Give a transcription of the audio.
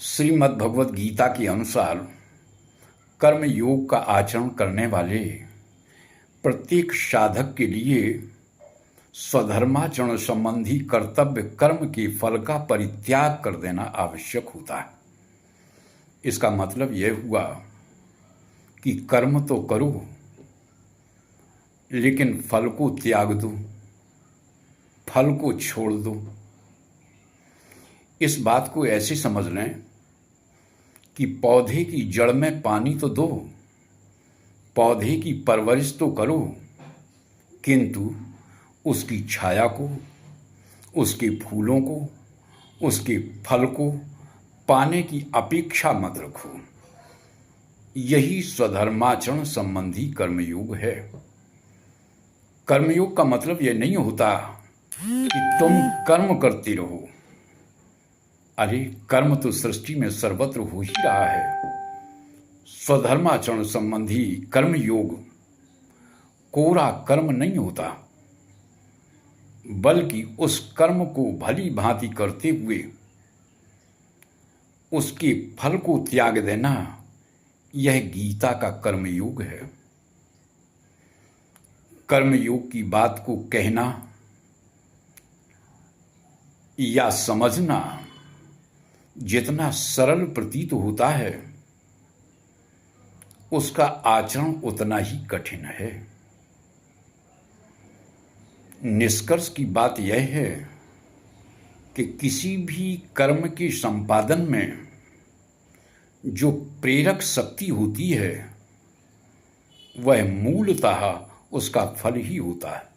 श्रीमद् भगवद गीता के अनुसार कर्म योग का आचरण करने वाले प्रत्येक साधक के लिए स्वधर्माचरण संबंधी कर्तव्य कर्म के फल का परित्याग कर देना आवश्यक होता है। इसका मतलब यह हुआ कि कर्म तो करो, लेकिन फल को त्याग दो, फल को छोड़ दो। इस बात को ऐसे समझ लें कि पौधे की जड़ में पानी तो दो, पौधे की परवरिश तो करो, किंतु उसकी छाया को, उसके फूलों को, उसके फल को पाने की अपेक्षा मत रखो। यही स्वधर्माचरण संबंधी कर्मयोग है। कर्मयोग का मतलब यह नहीं होता कि तुम कर्म करते रहो। अरे कर्म तो सृष्टि में सर्वत्र हो ही रहा है। स्वधर्माचरण संबंधी कर्मयोग कोरा कर्म नहीं होता, बल्कि उस कर्म को भली भांति करते हुए उसके फल को त्याग देना, यह गीता का कर्मयोग है। कर्मयोग की बात को कहना या समझना जितना सरल प्रतीत होता है, उसका आचरण उतना ही कठिन है। निष्कर्ष की बात यह है कि किसी भी कर्म के संपादन में जो प्रेरक शक्ति होती है, वह मूलतः उसका फल ही होता है।